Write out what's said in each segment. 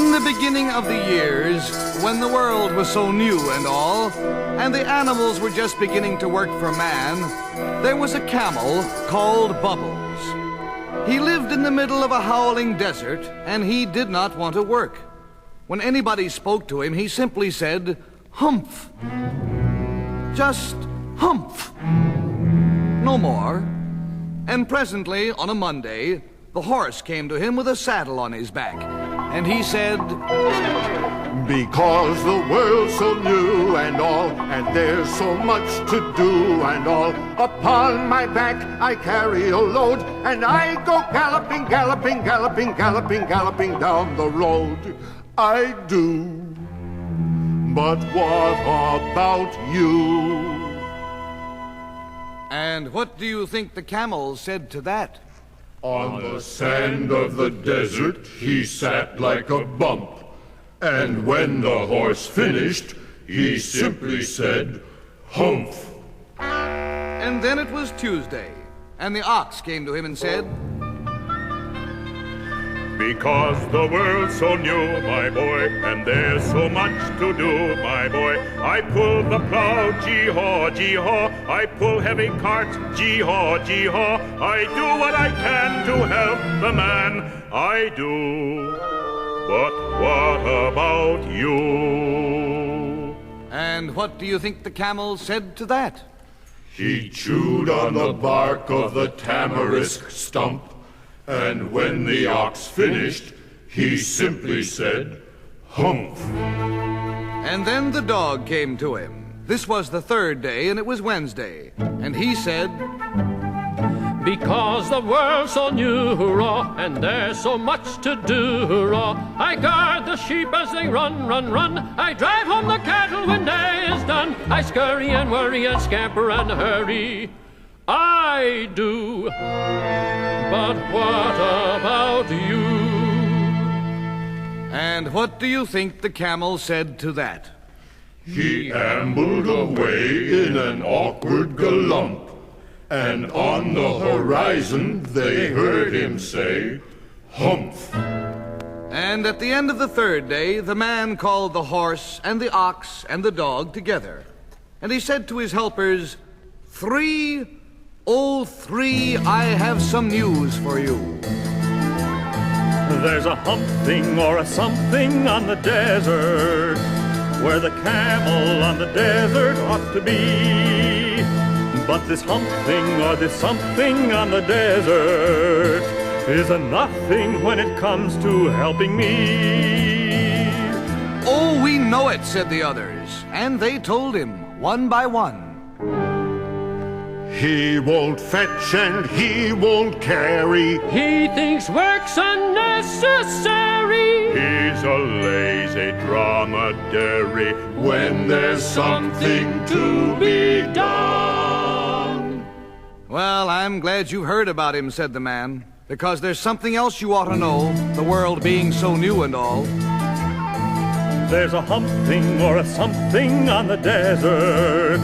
In the beginning of the years, when the world was so new and all, and the animals were just beginning to work for man, there was a camel called Bubbles. He lived in the middle of a howling desert, and he did not want to work. When anybody spoke to him, he simply said, "Humph." Just humph. No more. And presently, on a Monday, the horse came to him with a saddle on his back. And he said, "Because the world's so new and all, and there's so much to do and all, upon my back I carry a load, and I go galloping, galloping, galloping, galloping, galloping down the road. I do. But what about you?" And what do you think the camel said to that? "On the sand of the desert he sat like a bump, and when the horse finished, he simply said, 'Humph.'" And then it was Tuesday, and the ox came to him and said, "Because the world's so new, my boy, and there's so much to do, my boy, I pull the plow, gee-haw, gee-haw, I pull heavy carts, gee-haw, gee-haw, I do what I can to help the man, I do. But what about you?" And what do you think the camel said to that? "He chewed on the bark of the tamarisk stump, and when the ox finished, he simply said, 'Humph.'" And then the dog came to him. This was the third day, and it was Wednesday. And he said, "Because the world's so new, hurrah, and there's so much to do, hurrah, I guard the sheep as they run, run, run, I drive home the cattle when day is done, I scurry and worry and scamper and hurry, I do. But what about you?" And what do you think the camel said to that? He ambled away in an awkward galump, and on the horizon they heard him say, "Humph." And at the end of the third day, the man called the horse and the ox and the dog together. And he said to his helpers, "Three, oh three, I have some news for you." There's a hump-thing or a something on the desert, where the camel on the desert ought to be. But this hump-thing or this something on the desert is a nothing when it comes to helping me. "Oh, we know it," said the others, and they told him, one by one. "He won't fetch and he won't carry. He thinks work's unnecessary. He's a lazy dromedary When there's something to be done." "Well, I'm glad you've heard about him," said the man, "because there's something else you ought to know, the world being so new and all." There's a hump-thing or a something on the desert,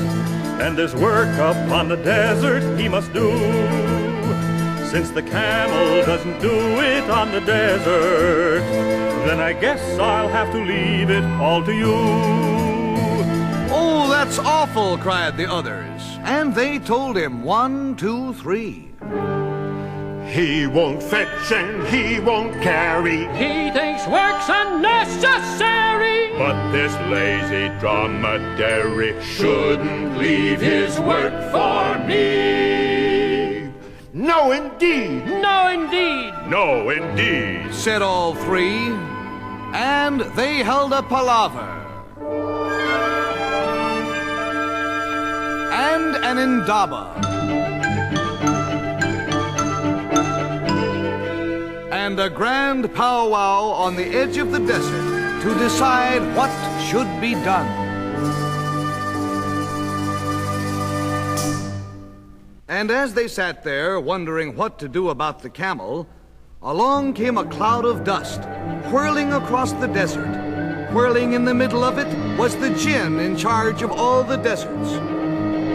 and there's work up on the desert he must do. Since the camel doesn't do it on the desert, then I guess I'll have to leave it all to you. "Oh, that's awful," cried the others, and they told him, 1, 2, 3. He won't fetch and he won't carry. He thinks work's unnecessary. But this lazy dromedary Shouldn't leave his work for me. No, indeed. No, indeed. No, indeed. Said all three, and they held a palaver. And an indaba. And a grand powwow on the edge of the desert to decide what should be done. And as they sat there wondering what to do about the camel, along came a cloud of dust, whirling across the desert. Whirling in the middle of it was the djinn in charge of all the deserts.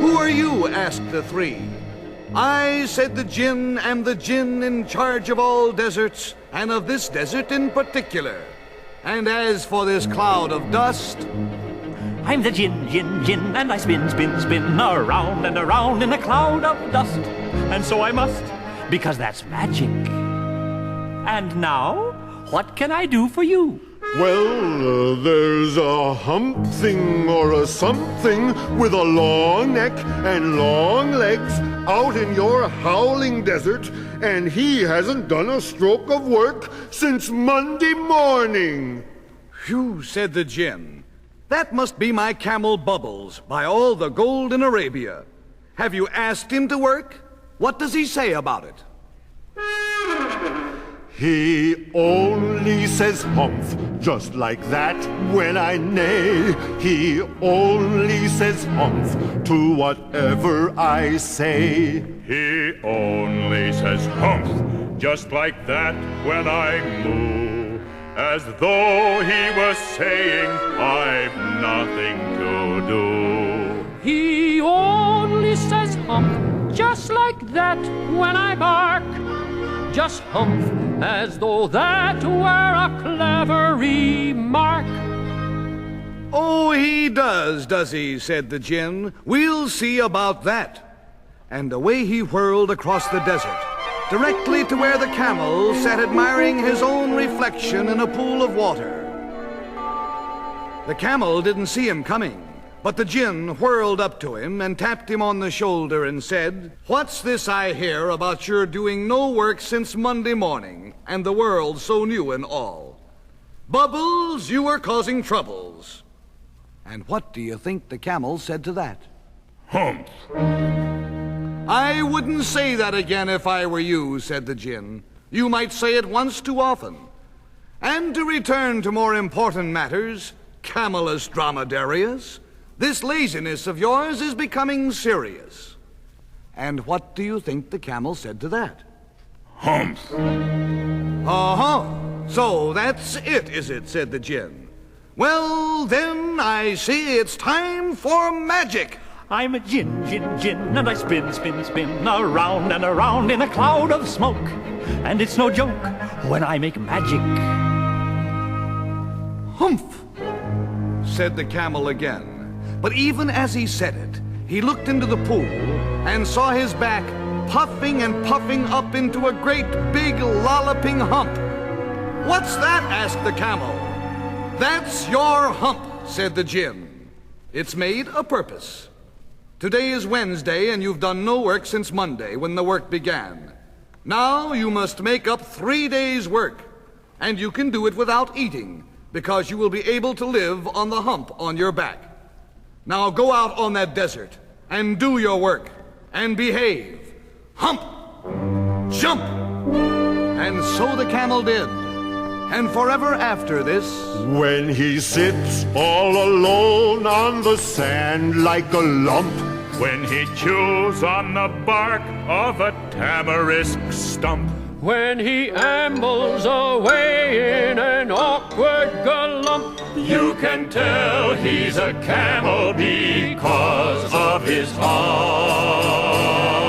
"Who are you?" asked the three. "I," said the djinn, "am the djinn in charge of all deserts, and of this desert in particular." And as for this cloud of dust, I'm the gin, gin, gin, and I spin, spin, spin around and around in a cloud of dust. And so I must, because that's magic. And now, what can I do for you? Well, there's a hump thing or a something with a long neck and long legs out in your howling desert, and he hasn't done a stroke of work since Monday morning. "Phew," said the gin. "That must be my camel Bubbles, by all the gold in Arabia. Have you asked him to work? What does he say about it?" He only says humph, just like that when I neigh. He only says humph to whatever I say. He only says humph, just like that when I moo, as though he was saying I've nothing to do. He only says humph, just like that when I bark. Just humph, as though that were a clever remark. "Oh, he does he?" said the gin. "We'll see about that." And away he whirled across the desert, directly to where the camel sat admiring his own reflection in a pool of water. The camel didn't see him coming, but the gin whirled up to him and tapped him on the shoulder and said, "What's this I hear about your doing no work since Monday morning, and the world so new and all? Bubbles, you are causing troubles." And what do you think the camel said to that? Humph. "I wouldn't say that again if I were you," said the gin. "You might say it once too often. And to return to more important matters, Camelus dromedarius, this laziness of yours is becoming serious." And what do you think the camel said to that? Humph. Uh-huh. "So that's it, is it?" said the gin. "Well, then I see it's time for magic." I'm a gin, gin, gin, and I spin, spin, spin around and around in a cloud of smoke. And it's no joke when I make magic. "Humph," said the camel again. But even as he said it, he looked into the pool and saw his back puffing and puffing up into a great big lolloping hump. "What's that?" asked the camel. "That's your hump," said the gin. "It's made a purpose. Today is Wednesday, and you've done no work since Monday, when the work began. Now you must make up 3 days' work, and you can do it without eating, because you will be able to live on the hump on your back. Now go out on that desert, and do your work, and behave. Hump! Jump!" And so the camel did. And forever after this, When he sits all alone on the sand like a lump, When he chews on the bark of a tamarisk stump, When he ambles away in an awkward galump, you can tell he's a camel because of his hump.